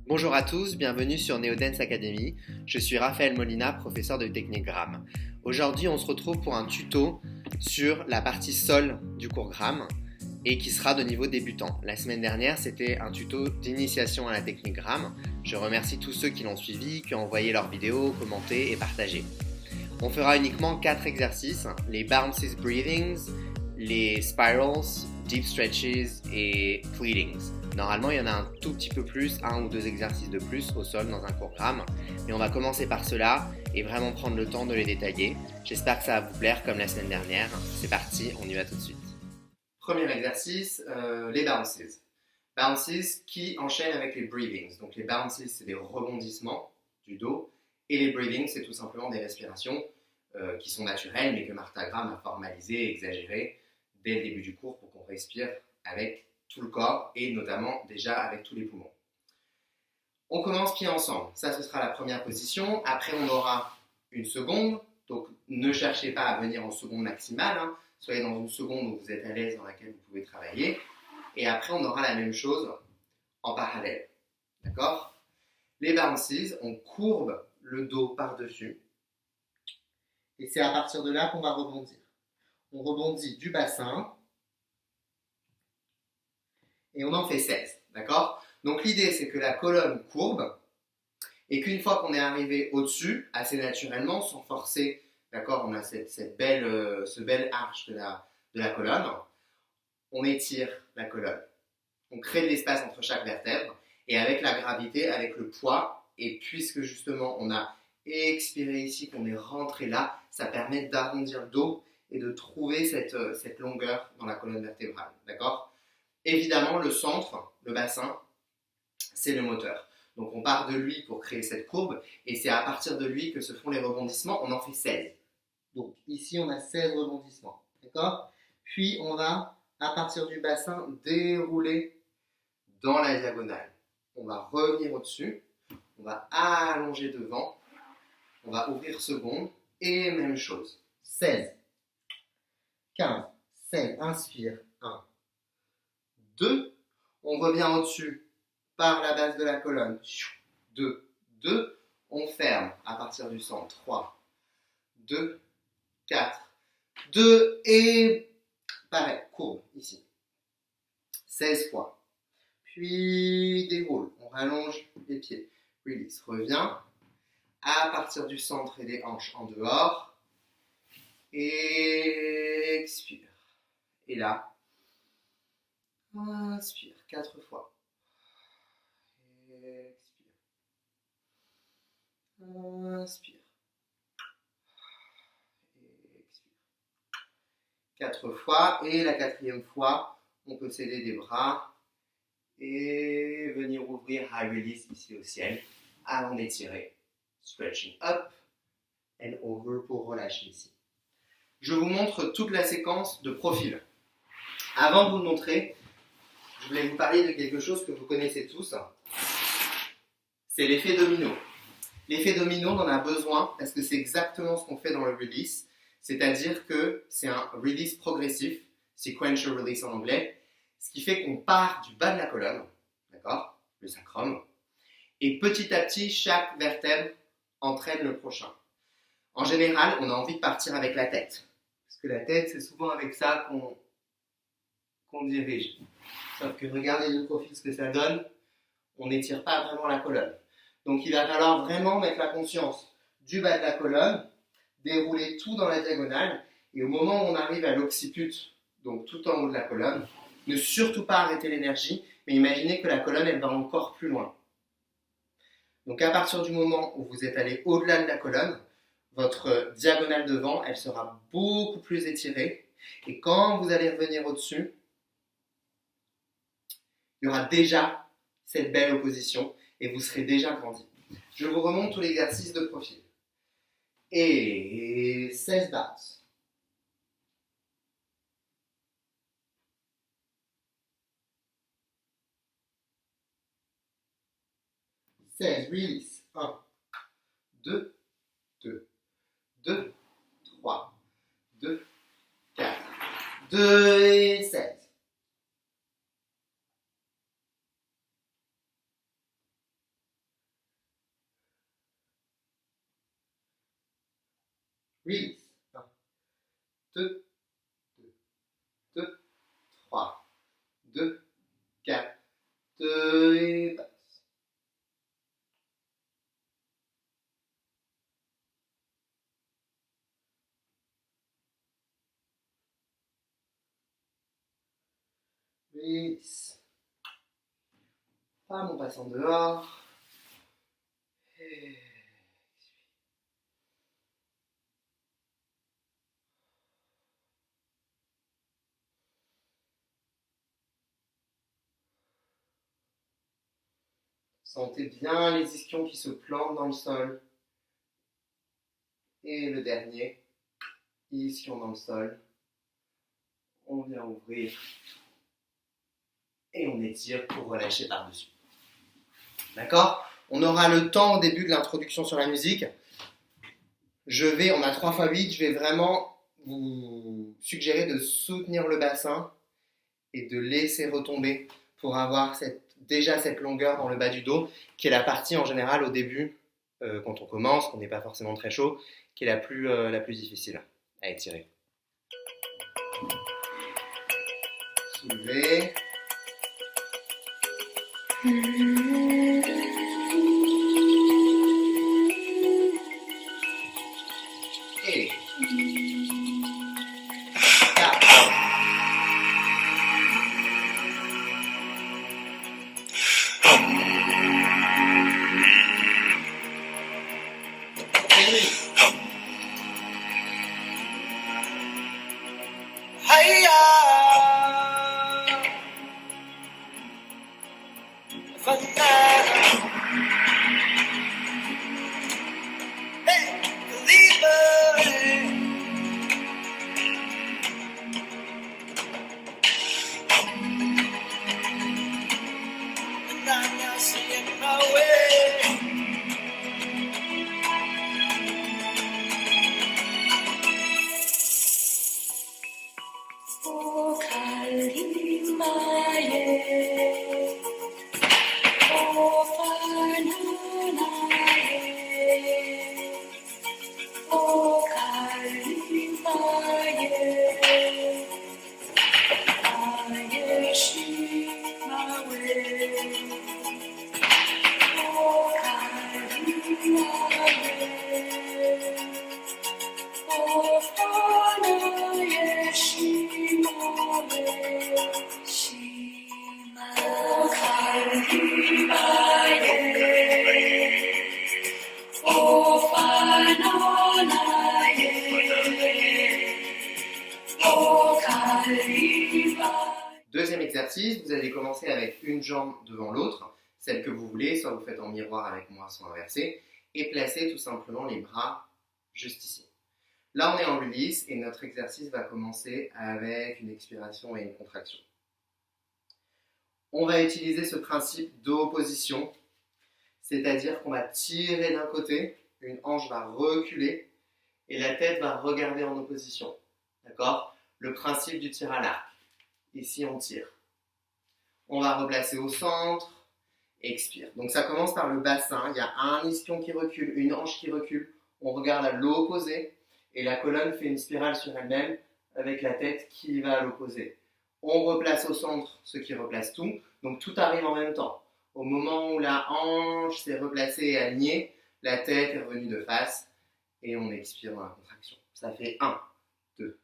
Bonjour à tous, bienvenue sur Neodance Academy. Je suis Raphaël Molina, professeur de technique Gram. Aujourd'hui, on se retrouve pour un tuto sur la partie sol du cours Gram et qui sera de niveau débutant. La semaine dernière, c'était un tuto d'initiation à la technique Gram. Je remercie tous ceux qui l'ont suivi, qui ont envoyé leurs vidéos, commenté et partagé. On fera uniquement 4 exercices, les Bounces Breathings, les Spirals, Deep Stretches et Fleetings. Normalement, il y en a un tout petit peu plus, 1 ou 2 exercices de plus au sol dans un cours Gram. Mais on va commencer par cela et vraiment prendre le temps de les détailler. J'espère que ça va vous plaire comme la semaine dernière. C'est parti, on y va tout de suite. Premier exercice, les Bounces. Bounces qui enchaînent avec les Breathings. Donc les Bounces, c'est des rebondissements du dos. Et les breathings, c'est tout simplement des respirations qui sont naturelles, mais que Martha Graham a formalisées et exagérées dès le début du cours pour qu'on respire avec tout le corps et notamment déjà avec tous les poumons. On commence pieds ensemble. Ça, ce sera la première position. Après, on aura une seconde. Donc, ne cherchez pas à venir en seconde maximale. Soyez dans une seconde où vous êtes à l'aise, dans laquelle vous pouvez travailler. Et après, on aura la même chose en parallèle. D'accord ? Les bounces, on courbe le dos par-dessus. Et c'est à partir de là qu'on va rebondir. On rebondit du bassin. Et on en fait 16. D'accord ? Donc l'idée, c'est que la colonne courbe. Et qu'une fois qu'on est arrivé au-dessus, assez naturellement, sans forcer, d'accord, on a ce bel arche de la colonne. On étire la colonne. On crée de l'espace entre chaque vertèbre. Et avec la gravité, avec le poids, et puisque justement on a expiré ici, qu'on est rentré là, ça permet d'arrondir le dos et de trouver cette longueur dans la colonne vertébrale. D'accord ? Évidemment, le centre, le bassin, c'est le moteur. Donc on part de lui pour créer cette courbe et c'est à partir de lui que se font les rebondissements. On en fait 16. Donc ici, on a 16 rebondissements. D'accord ? Puis on va, à partir du bassin, dérouler dans la diagonale. On va revenir au-dessus, on va allonger devant, on va ouvrir seconde et même chose. 16, 15, 16, inspire, 1, 2, on revient au-dessus par la base de la colonne, 2, 2, on ferme à partir du centre, 3, 2, 4, 2 et pareil, courbe ici, 16 fois. Puis déroule, on rallonge les pieds, release, revient à partir du centre et des hanches en dehors, et expire. Et là, inspire 4 fois. Expire. Inspire. Expire. 4 fois. Et la 4e fois, on peut s'aider des bras et venir ouvrir high release ici au ciel avant d'étirer. Stretching up and over pour relâcher ici. Je vous montre toute la séquence de profil. Avant de vous le montrer, je voulais vous parler de quelque chose que vous connaissez tous. C'est l'effet domino. L'effet domino, on en a besoin parce que c'est exactement ce qu'on fait dans le release. C'est-à-dire que c'est un release progressif, sequential release en anglais, ce qui fait qu'on part du bas de la colonne, d'accord, le sacrum, et petit à petit, chaque vertèbre entraîne le prochain. En général, on a envie de partir avec la tête. Parce que la tête, c'est souvent avec ça qu'on dirige. Sauf que regardez de profil ce que ça donne, on n'étire pas vraiment la colonne. Donc il va falloir vraiment mettre la conscience du bas de la colonne, dérouler tout dans la diagonale, et au moment où on arrive à l'occiput, donc tout en haut de la colonne, ne surtout pas arrêter l'énergie, mais imaginez que la colonne, elle va encore plus loin. Donc à partir du moment où vous êtes allé au-delà de la colonne, votre diagonale devant, elle sera beaucoup plus étirée. Et quand vous allez revenir au-dessus, il y aura déjà cette belle opposition et vous serez déjà grandi. Je vous remonte tout l'exercice de profil. Et 16 bounces. 16, release. 1, 2, 2, 2, 3, 2, 4, 2 et 16. Release. 1, 2, 2, 3, 2, 4, et passe. Release. Pas on passe en dehors. Et... Sentez bien les ischions qui se plantent dans le sol. Et le dernier, ischion dans le sol. On vient ouvrir. Et on étire pour relâcher par-dessus. D'accord? On aura le temps au début de l'introduction sur la musique. On a 3 x 8, je vais vraiment vous suggérer de soutenir le bassin et de laisser retomber pour avoir déjà cette longueur dans le bas du dos, qui est la partie en général au début, quand on commence, qu'on n'est pas forcément très chaud, qui est la plus difficile à étirer. Soulevez. Et 4. Deuxième exercice, vous allez commencer avec une jambe devant l'autre, celle que vous voulez, soit vous faites en miroir avec moi, soit inversé, et placez tout simplement les bras juste ici. Là, on est en release et notre exercice va commencer avec une expiration et une contraction. On va utiliser ce principe d'opposition, c'est-à-dire qu'on va tirer d'un côté, une hanche va reculer et la tête va regarder en opposition. D'accord? Le principe du tir à l'arc. Ici, on tire. On va replacer au centre, expire. Donc ça commence par le bassin, il y a un ischion qui recule, une hanche qui recule, on regarde à l'opposé et la colonne fait une spirale sur elle-même avec la tête qui va à l'opposé. On replace au centre ce qui replace tout, donc tout arrive en même temps. Au moment où la hanche s'est replacée et alignée, la tête est revenue de face et on expire dans la contraction. Ça fait 1, 2,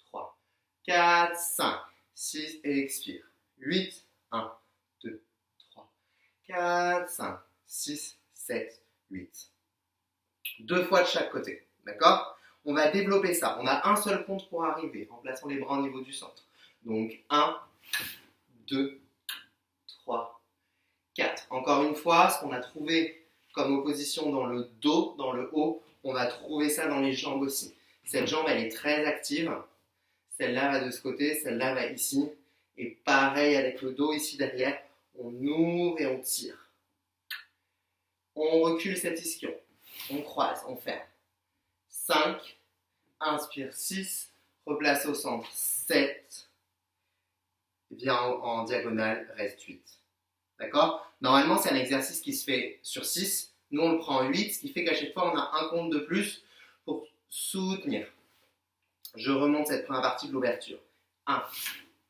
3, 4, 5, 6 et expire. 8, 1, 2, 3, 4, 5, 6, 7, 8. 2 fois de chaque côté, d'accord? On va développer ça. On a un seul compte pour arriver, en plaçant les bras au niveau du centre. Donc 1, 2, 3, 4. Encore une fois, ce qu'on a trouvé comme opposition dans le dos, dans le haut, on va trouver ça dans les jambes aussi. Cette jambe, elle est très active. Celle-là va de ce côté, celle-là va ici. Et pareil avec le dos ici derrière, on ouvre et on tire. On recule cet ischion. On croise, on ferme. 5, inspire 6, replace au centre 7, viens en diagonale, reste 8. D'accord? Normalement, c'est un exercice qui se fait sur 6. Nous, on le prend en 8, ce qui fait qu'à chaque fois, on a un compte de plus pour soutenir. Je remonte cette première partie de l'ouverture. 1,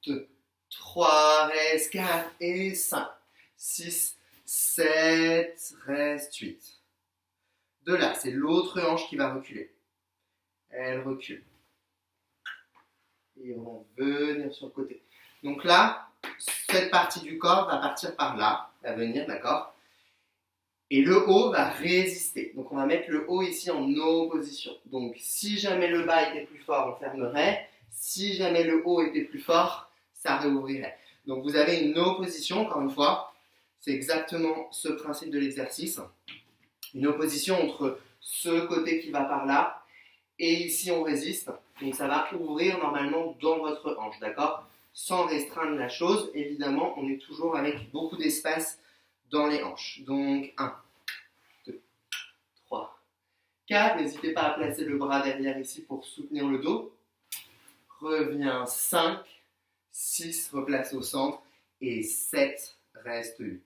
2, 3, reste 4 et 5, 6, 7, reste 8. De là, c'est l'autre hanche qui va reculer. Elle recule. Et on va venir sur le côté. Donc là, cette partie du corps va partir par là, va venir, d'accord? Et le haut va résister. Donc on va mettre le haut ici en opposition. Donc si jamais le bas était plus fort, on fermerait. Si jamais le haut était plus fort, ça réouvrirait. Donc vous avez une opposition, encore une fois. C'est exactement ce principe de l'exercice. Une opposition entre ce côté qui va par là et ici on résiste. Donc ça va ouvrir normalement dans votre hanche, d'accord? Sans restreindre la chose, évidemment, on est toujours avec beaucoup d'espace dans les hanches. Donc 1, 2, 3, 4. N'hésitez pas à placer le bras derrière ici pour soutenir le dos. Reviens 5, 6, replace au centre et 7, reste 8.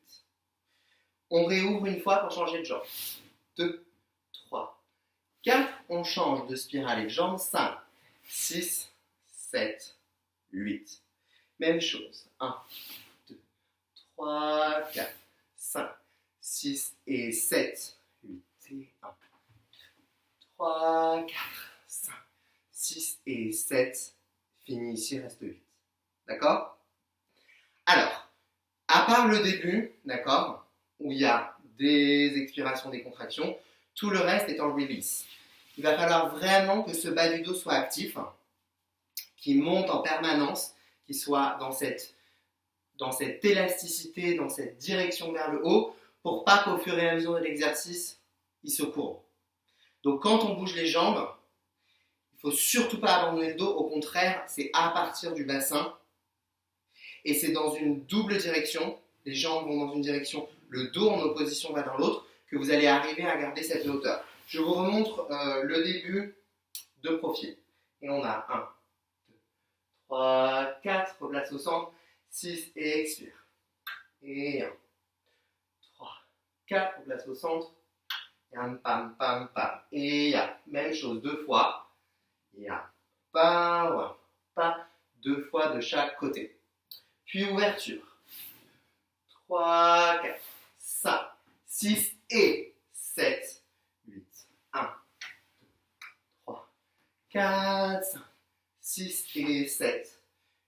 On réouvre une fois pour changer de jambe. 2, 3, 4. On change de spirale et de jambe. 5, 6, 7, 8. Même chose. 1, 2, 3, 4, 5, 6 et 7, 8 et 1, 3, 4, 5, 6 et 7. Fini ici, reste 8. D'accord? Alors, à part le début, d'accord, où il y a des expirations, des contractions, tout le reste est en release. Il va falloir vraiment que ce bas du dos soit actif, qu'il monte en permanence, qu'il soit dans cette élasticité, dans cette direction vers le haut, pour pas qu'au fur et à mesure de l'exercice, il se courbe. Donc quand on bouge les jambes, il ne faut surtout pas abandonner le dos, au contraire, c'est à partir du bassin, et c'est dans une double direction, les jambes vont dans une direction, le dos en opposition va dans l'autre, que vous allez arriver à garder cette hauteur. Je vous remontre le début de profil. Et on a 1, 2, 3, 4, replace au centre, 6 et expire. Et 1, 3, 4, replace au centre, et 1, pam, pam, pam. Et même chose, 2 fois. Et 1, pam, pam, 2 fois de chaque côté. Puis ouverture. 3, 4, 5, 6 et 7, 8. 1, 2, 3, 4, 5, 6 et 7,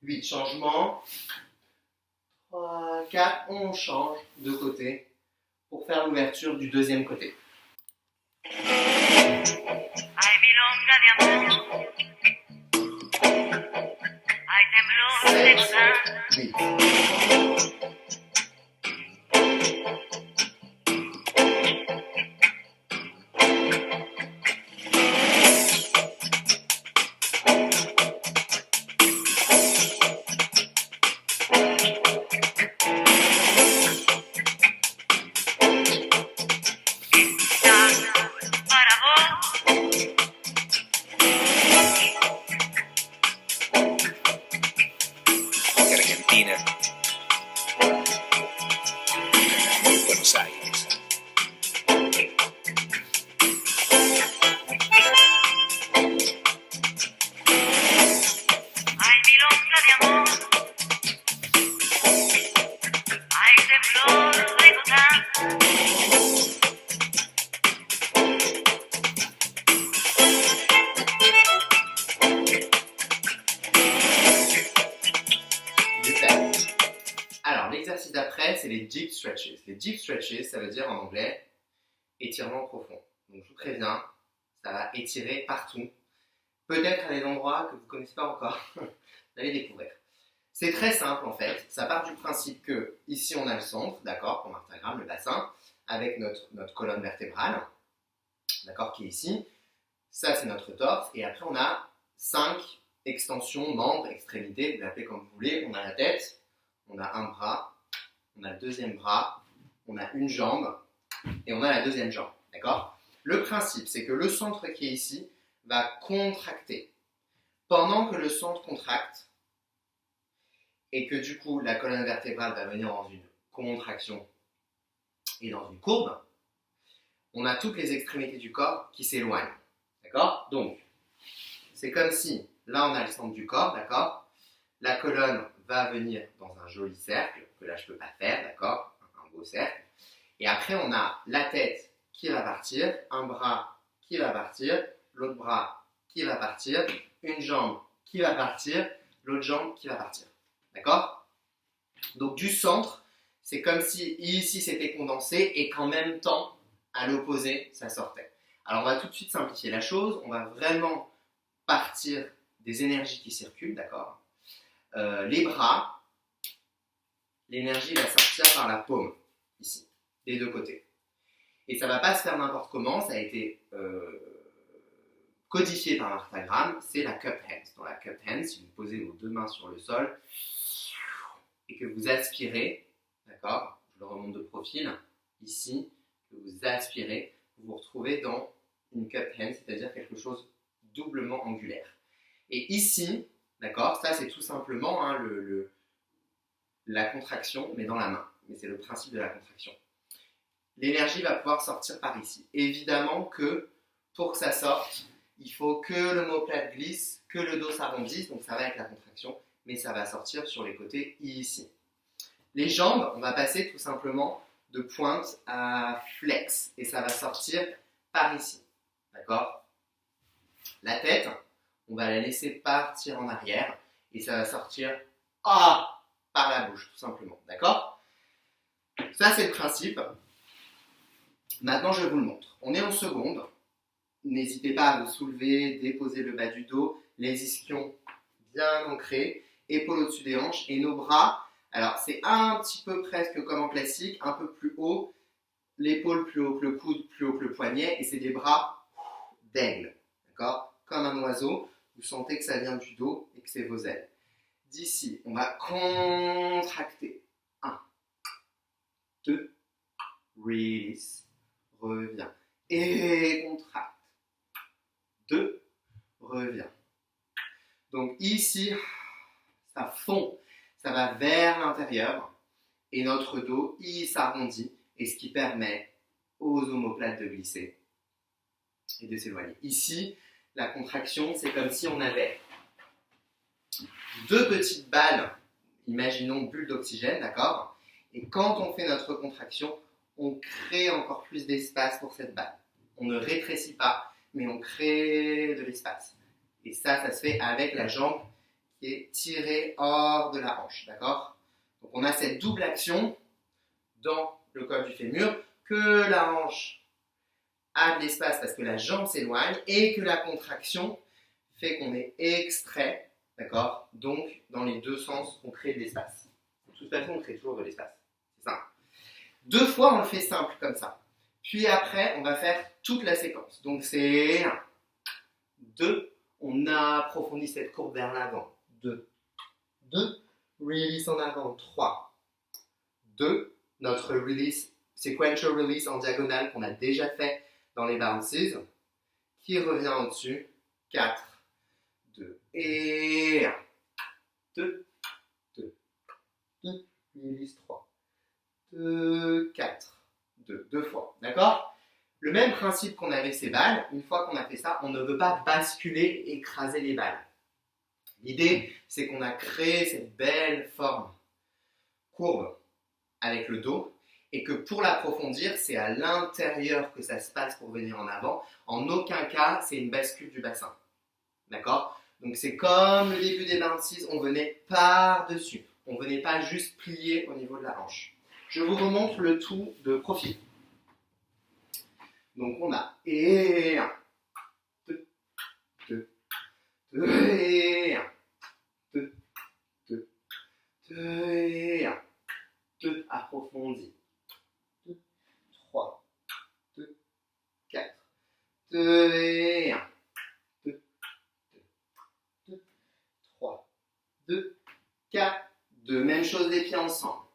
8. Changement. 3, 4, on change de côté pour faire l'ouverture du deuxième côté. Hay milonga de amor, hay temblor de 7, gozar. 8. Para vos, Argentina, Buenos Aires. hay milonga de amor, hay temblor de gozar. Super. Alors, l'exercice d'après, c'est les deep stretches. Les deep stretches, ça veut dire en anglais étirement profond. Donc, je vous préviens, ça va étirer partout. Peut-être à des endroits que vous ne connaissez pas encore. Vous allez découvrir. C'est très simple en fait. Ça part du principe que ici on a le centre, d'accord, comme Instagram, le bassin, avec notre colonne vertébrale, d'accord, qui est ici. Ça, c'est notre torse. Et après, on a 5 extensions, membres, extrémités, vous l'appelez comme vous voulez. On a la tête, on a un bras, on a le deuxième bras, on a une jambe et on a la deuxième jambe. D'accord? Le principe, c'est que le centre qui est ici va contracter. Pendant que le centre contracte et que du coup la colonne vertébrale va venir dans une contraction et dans une courbe, on a toutes les extrémités du corps qui s'éloignent. D'accord? Donc, c'est comme si, là on a le centre du corps, d'accord? La colonne va venir dans un joli cercle, que là je ne peux pas faire, d'accord? Un beau cercle. Et après on a la tête qui va partir, un bras qui va partir, l'autre bras qui va partir, une jambe qui va partir, l'autre jambe qui va partir. D'accord? Donc du centre, c'est comme si ici c'était condensé et qu'en même temps, à l'opposé, ça sortait. Alors on va tout de suite simplifier la chose, on va vraiment partir des énergies qui circulent, d'accord? Les bras, l'énergie va sortir par la paume, ici, des deux côtés. Et ça ne va pas se faire n'importe comment, ça a été codifié par Martha Graham, c'est la cup hand. Dans la cup hand, si vous posez vos deux mains sur le sol et que vous aspirez, d'accord, je le remonte de profil, ici, que vous aspirez, vous vous retrouvez dans une cup hand, c'est-à-dire quelque chose doublement angulaire. Et ici, d'accord, ça c'est tout simplement hein, la contraction, mais dans la main. Mais c'est le principe de la contraction. L'énergie va pouvoir sortir par ici. Évidemment que pour que ça sorte, il faut que l'omoplate glisse, que le dos s'arrondisse, donc ça va être la contraction, mais ça va sortir sur les côtés ici. Les jambes, on va passer tout simplement de pointe à flex, et ça va sortir par ici. D'accord? La tête, on va la laisser partir en arrière, et ça va sortir par la bouche, tout simplement. D'accord? Ça, c'est le principe. Maintenant, je vous le montre. On est en seconde. N'hésitez pas à vous soulever, déposer le bas du dos, les ischions bien ancrés, épaules au-dessus des hanches et nos bras. Alors, c'est un petit peu presque comme en classique, un peu plus haut, l'épaule plus haut que le coude, plus haut que le poignet, et c'est des bras d'aigle, d'accord? Comme un oiseau, vous sentez que ça vient du dos et que c'est vos ailes. D'ici, on va contracter. 1, 2, release, reviens, et contracte. 2, reviens. Donc ici, ça fond, ça va vers l'intérieur et notre dos, il s'arrondit et ce qui permet aux omoplates de glisser et de s'éloigner. Ici, la contraction, c'est comme si on avait deux petites balles, imaginons bulles d'oxygène, d'accord? Et quand on fait notre contraction, on crée encore plus d'espace pour cette balle. On ne rétrécit pas, mais on crée de l'espace. Et ça se fait avec la jambe qui est tirée hors de la hanche, d'accord? Donc on a cette double action dans le col du fémur, que la hanche a de l'espace parce que la jambe s'éloigne et que la contraction fait qu'on est extrait, d'accord? Donc dans les deux sens, on crée de l'espace. De toute façon, on crée toujours de l'espace. C'est simple. 2 fois, on le fait simple comme ça. Puis après, on va faire toute la séquence. Donc c'est 1, 2, on approfondit cette courbe vers l'avant. 2, 2, release en avant. 3, 2, notre release, sequential release en diagonale qu'on a déjà fait dans les bounces, qui revient au-dessus. 4, 2, et 1, 2, 2, 2, release 3. 2, 4, 2 fois, d'accord? Le même principe qu'on avait ces balles, une fois qu'on a fait ça, on ne veut pas basculer, écraser les balles. L'idée, c'est qu'on a créé cette belle forme courbe avec le dos et que pour l'approfondir, c'est à l'intérieur que ça se passe pour venir en avant. En aucun cas, c'est une bascule du bassin, d'accord? Donc c'est comme le début des bounces, on venait par-dessus. On ne venait pas juste plier au niveau de la hanche. Je vous remontre le tout de profil. Donc on a et 1, 2, 2, 2 et 1, 2, 2, 2 et 1, 2, approfondi, 2, 3, 2, 4, 2 et 1, 2, 2, 2, 3, 2, 4, 2, même chose des pieds ensemble,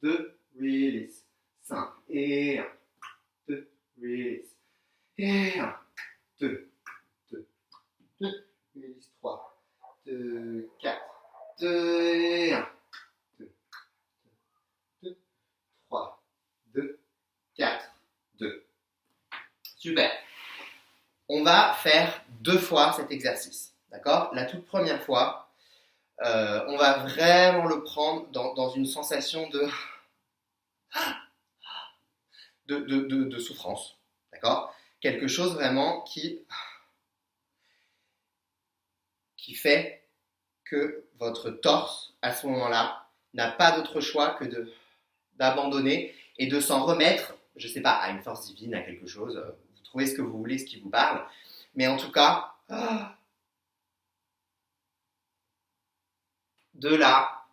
2, release, 5 et 1, 2, release, et 1, 2, 2, 2, release 3, 2, 4, 2 et 1, 2, 2, 3, 2, 4, 2. Super. On va faire 2 fois cet exercice, d'accord? La toute première fois, on va vraiment le prendre dans une sensation de souffrance, d'accord? Quelque chose vraiment qui fait que votre torse, à ce moment-là, n'a pas d'autre choix que d'abandonner et de s'en remettre, je ne sais pas, à une force divine, à quelque chose. Vous trouvez ce que vous voulez, ce qui vous parle. Mais en tout cas, de là,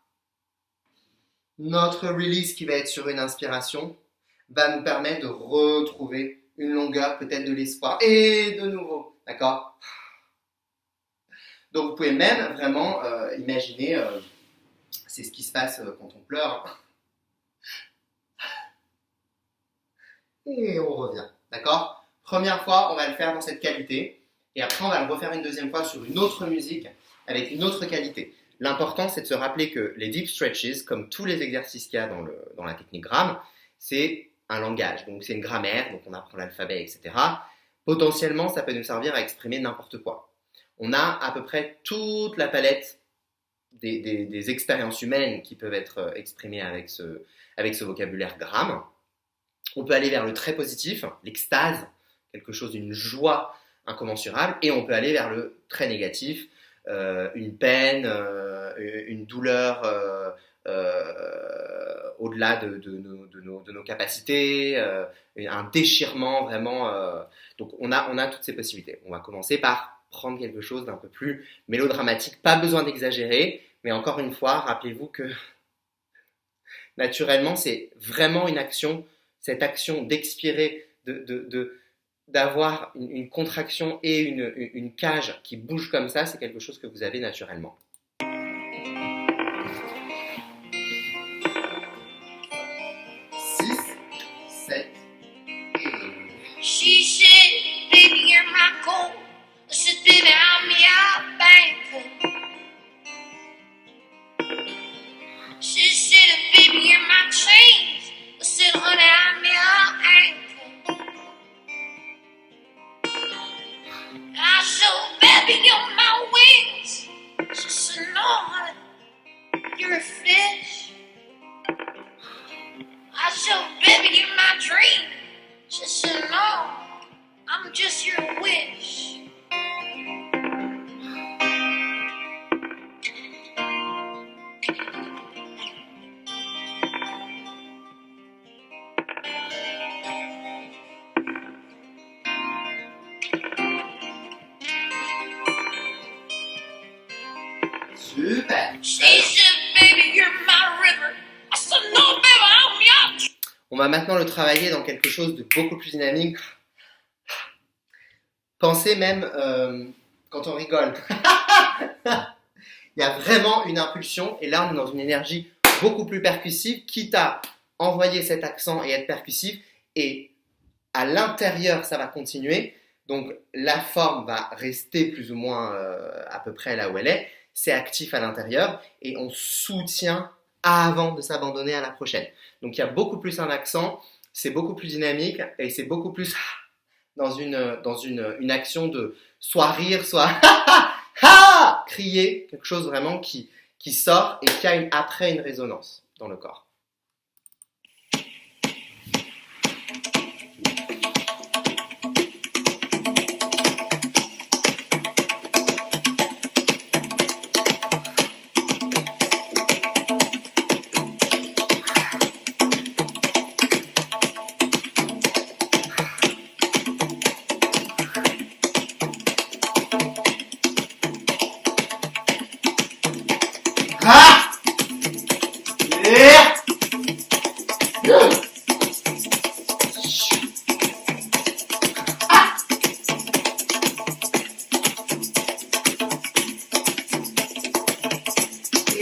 notre release qui va être sur une inspiration va nous permettre de retrouver une longueur, peut-être de l'espoir. Et de nouveau, d'accord? Donc vous pouvez même vraiment imaginer, c'est ce qui se passe quand on pleure. Et on revient, d'accord? Première fois, on va le faire dans cette qualité. Et après, on va le refaire une deuxième fois sur une autre musique, avec une autre qualité. L'important, c'est de se rappeler que les deep stretches, comme tous les exercices qu'il y a dans la technique Gram, c'est un langage. Donc c'est une grammaire, donc on apprend l'alphabet, etc. Potentiellement, ça peut nous servir à exprimer n'importe quoi. On a à peu près toute la palette des expériences humaines qui peuvent être exprimées avec ce vocabulaire Gram. On peut aller vers le très positif, l'extase, quelque chose d'une joie incommensurable, et on peut aller vers le très négatif, une peine, une douleur au-delà de nos capacités, un déchirement vraiment. Donc on a toutes ces possibilités. On va commencer par prendre quelque chose d'un peu plus mélodramatique, pas besoin d'exagérer, mais encore une fois, rappelez-vous que naturellement, c'est vraiment une action, cette action d'expirer, d'avoir une contraction et une cage qui bouge comme ça, c'est quelque chose que vous avez naturellement. She said, baby, you're my gold. I said, baby, I'm your banker. She said, baby, you're my chains. I said, honey, I'm your anchor. I said, baby, you're my wings. She said, no, honey, you're a fish. I said, baby, you're my dream. She said, no, I'm just your wish. Super. She said, baby, you're my river. I said, no, baby, I'm your... On va maintenant le travailler dans quelque chose de beaucoup plus dynamique. Pensez même quand on rigole. Il y a vraiment une impulsion et là on est dans une énergie beaucoup plus percussive, quitte à envoyer cet accent et être percussif, et à l'intérieur ça va continuer, donc la forme va rester plus ou moins à peu près là où elle est, c'est actif à l'intérieur et on soutient avant de s'abandonner à la prochaine. Donc il y a beaucoup plus un accent, c'est beaucoup plus dynamique et c'est beaucoup plus dans une action de soit rire, soit crier, quelque chose vraiment qui sort et qui a après une résonance dans le corps.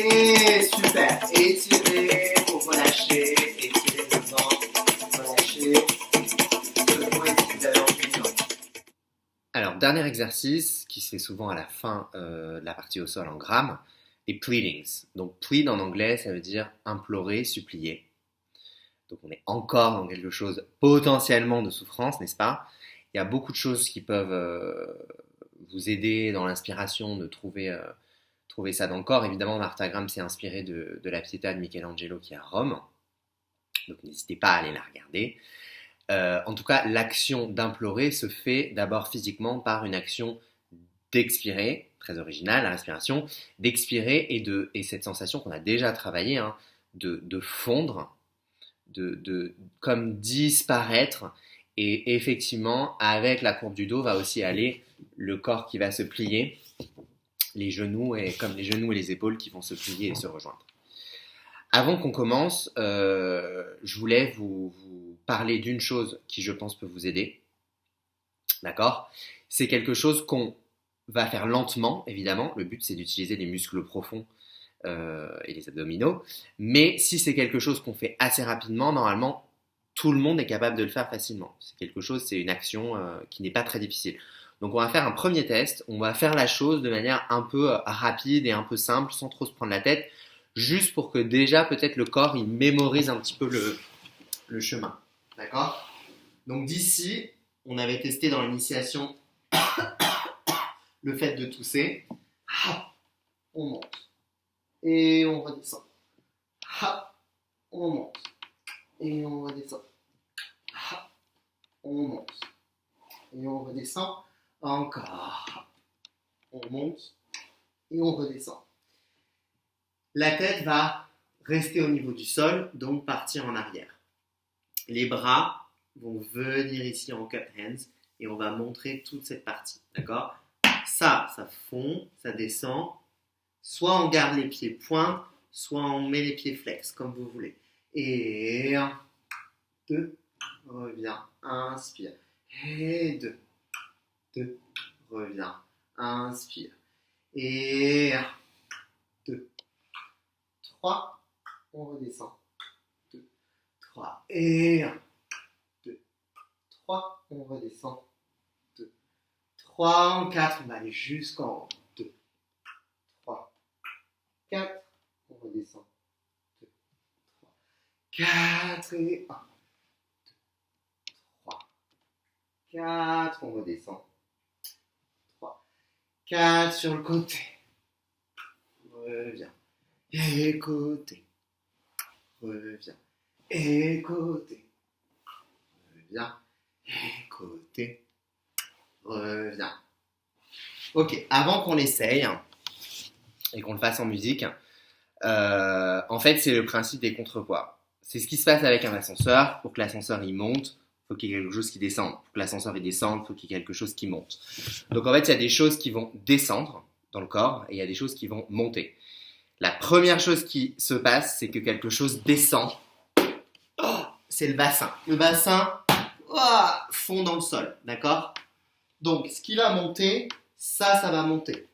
Et super, étirez pour relâcher, étirez le ventre, relâchez, le point est vous avez envie. Alors, dernier exercice qui se fait souvent à la fin de la partie au sol en grammes, les pleadings. Donc, plead en anglais, ça veut dire implorer, supplier. Donc, on est encore dans quelque chose potentiellement de souffrance, n'est-ce pas? Il y a beaucoup de choses qui peuvent vous aider dans l'inspiration de trouver ça dans le corps. Évidemment, Martha Graham s'est inspirée de la Pietà de Michelangelo qui est à Rome. Donc n'hésitez pas à aller la regarder. En tout cas, l'action d'implorer se fait d'abord physiquement par une action d'expirer, très originale, la respiration, d'expirer et cette sensation qu'on a déjà travaillée, hein, de fondre, comme disparaître. Et effectivement, avec la courbe du dos va aussi aller le corps qui va se plier, les genoux et les épaules qui vont se plier et se rejoindre. Avant qu'on commence, je voulais vous parler d'une chose qui, je pense, peut vous aider. D'accord ? C'est quelque chose qu'on va faire lentement, évidemment. Le but, c'est d'utiliser les muscles profonds et les abdominaux. Mais si c'est quelque chose qu'on fait assez rapidement, normalement, tout le monde est capable de le faire facilement. C'est une action qui n'est pas très difficile. Donc, on va faire un premier test. On va faire la chose de manière un peu rapide et un peu simple, sans trop se prendre la tête, juste pour que déjà, peut-être, le corps, il mémorise un petit peu le chemin. D'accord ? Donc, d'ici, on avait testé dans l'initiation le fait de tousser. On monte. Et on redescend. On monte. Et on redescend. On monte. Et on redescend. Encore. On monte. Et on redescend. La tête va rester au niveau du sol, donc partir en arrière. Les bras vont venir ici en cup hands et on va montrer toute cette partie. D'accord ? Ça fond, ça descend. Soit on garde les pieds points, soit on met les pieds flex, comme vous voulez. Et 1, 2, reviens, inspire. Et 2, 2, reviens, inspire. Et 1, 2, 3, on redescend. 2, 3, et 1, 2, 3, on redescend. 2, 3, en 4, on va aller jusqu'en haut. 2, 3, 4, on redescend. 2, 3, 4 et 1, 2, 3, 4, on redescend. 3, 4 sur le côté. Reviens. Et côté. Reviens. Et côté. Reviens. Et côté. Reviens. Ok, avant qu'on l'essaye et qu'on le fasse en musique, en fait, c'est le principe des contrepoids. C'est ce qui se passe avec un ascenseur. Pour que l'ascenseur il monte, il faut qu'il y ait quelque chose qui descende. Pour que l'ascenseur il descende, il faut qu'il y ait quelque chose qui monte. Donc en fait, il y a des choses qui vont descendre dans le corps et il y a des choses qui vont monter. La première chose qui se passe, c'est que quelque chose descend. C'est le bassin. Le bassin fond dans le sol, d'accord ? Donc, ce qui va monter, ça va monter.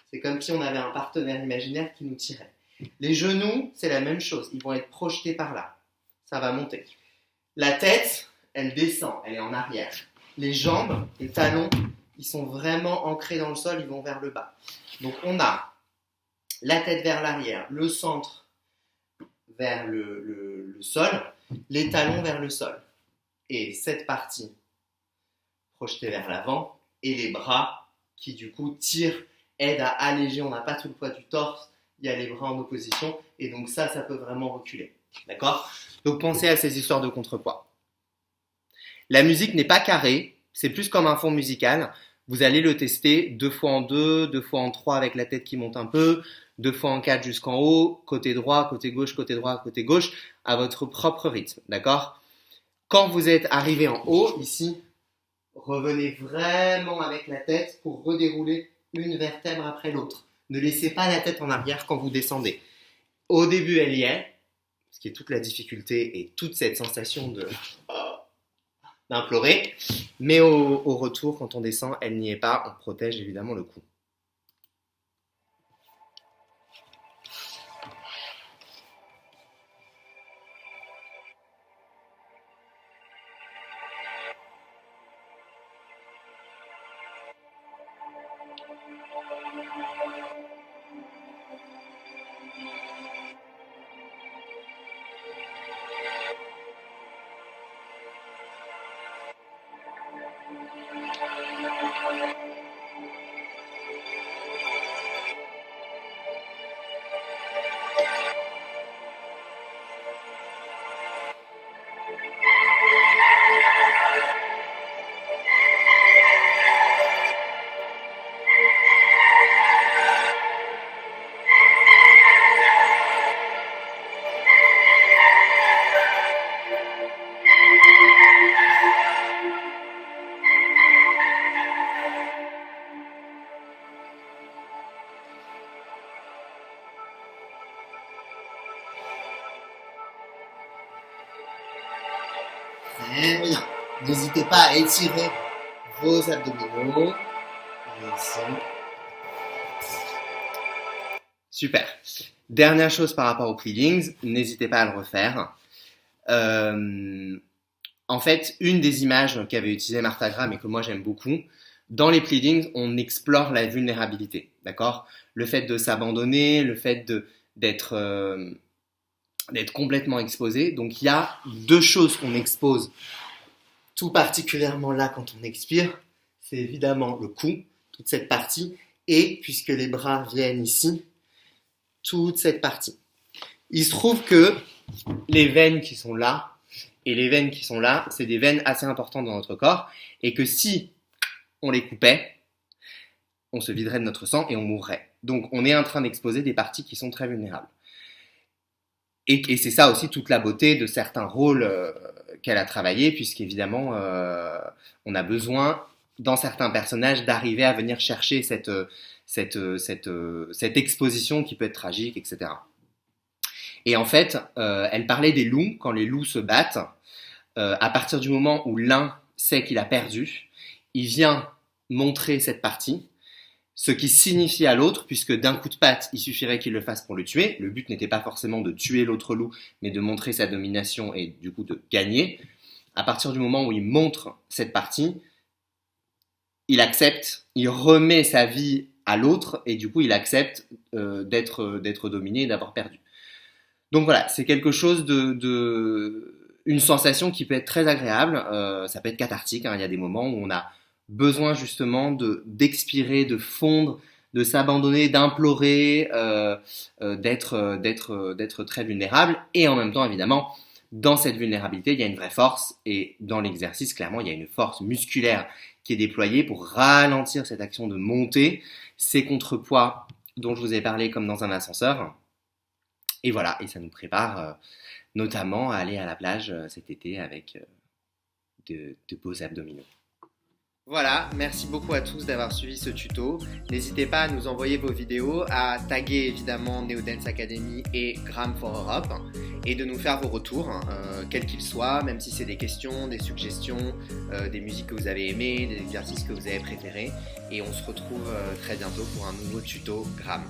C'est comme si on avait un partenaire imaginaire qui nous tirait. Les genoux, c'est la même chose. Ils vont être projetés par là. Ça va monter. La tête, elle descend. Elle est en arrière. Les jambes, les talons, ils sont vraiment ancrés dans le sol. Ils vont vers le bas. Donc, on a la tête vers l'arrière, le centre vers le sol, les talons vers le sol. Et cette partie projetée vers l'avant et les bras qui du coup tirent, aident à alléger. On n'a pas tout le poids du torse, il y a les bras en opposition et donc ça peut vraiment reculer. D'accord ? Donc pensez à ces histoires de contrepoids. La musique n'est pas carrée, c'est plus comme un fond musical. Vous allez le tester 2 fois en 2, 2 fois en 3 avec la tête qui monte un peu, 2 fois en 4 jusqu'en haut, côté droit, côté gauche, côté droit, côté gauche, à votre propre rythme, d'accord ? Quand vous êtes arrivé en haut, ici, revenez vraiment avec la tête pour redérouler une vertèbre après l'autre. Ne laissez pas la tête en arrière quand vous descendez. Au début, elle y est, ce qui est toute la difficulté et toute cette sensation d'implorer, mais au retour, quand on descend, elle n'y est pas, on protège évidemment le cou. pas à étirer vos abdominaux. Et ici. Super. Dernière chose par rapport aux pleadings, n'hésitez pas à le refaire. En fait, une des images qu'avait utilisée Martha Graham et que moi j'aime beaucoup, dans les pleadings, on explore la vulnérabilité, d'accord ? Le fait de s'abandonner, le fait d'être complètement exposé. Donc il y a deux choses qu'on expose, tout particulièrement là quand on expire, c'est évidemment le cou, toute cette partie, et puisque les bras viennent ici, toute cette partie. Il se trouve que les veines qui sont là, et les veines qui sont là, c'est des veines assez importantes dans notre corps, et que si on les coupait, on se viderait de notre sang et on mourrait. Donc on est en train d'exposer des parties qui sont très vulnérables. Et c'est ça aussi toute la beauté de certains rôles qu'elle a travaillé, puisqu'évidemment, on a besoin, dans certains personnages, d'arriver à venir chercher cette exposition qui peut être tragique, etc. Et en fait, elle parlait des loups, quand les loups se battent, à partir du moment où l'un sait qu'il a perdu, il vient montrer cette partie, ce qui signifie à l'autre, puisque d'un coup de patte, il suffirait qu'il le fasse pour le tuer. Le but n'était pas forcément de tuer l'autre loup, mais de montrer sa domination et du coup de gagner. À partir du moment où il montre cette partie, il accepte, il remet sa vie à l'autre et du coup il accepte d'être dominé et d'avoir perdu. Donc voilà, c'est quelque chose une sensation qui peut être très agréable, ça peut être cathartique, hein. Il y a des moments où on a besoin justement d'expirer, de fondre, de s'abandonner, d'implorer, d'être très vulnérable. Et en même temps, évidemment, dans cette vulnérabilité, il y a une vraie force. Et dans l'exercice, clairement, il y a une force musculaire qui est déployée pour ralentir cette action de montée, ces contrepoids dont je vous ai parlé comme dans un ascenseur. Et voilà, et ça nous prépare notamment à aller à la plage cet été avec de beaux abdominaux. Voilà, merci beaucoup à tous d'avoir suivi ce tuto. N'hésitez pas à nous envoyer vos vidéos, à taguer évidemment Neodance Academy et Gram for Europe et de nous faire vos retours, quels qu'ils soient, même si c'est des questions, des suggestions, des musiques que vous avez aimées, des exercices que vous avez préférés. Et on se retrouve très bientôt pour un nouveau tuto Gram.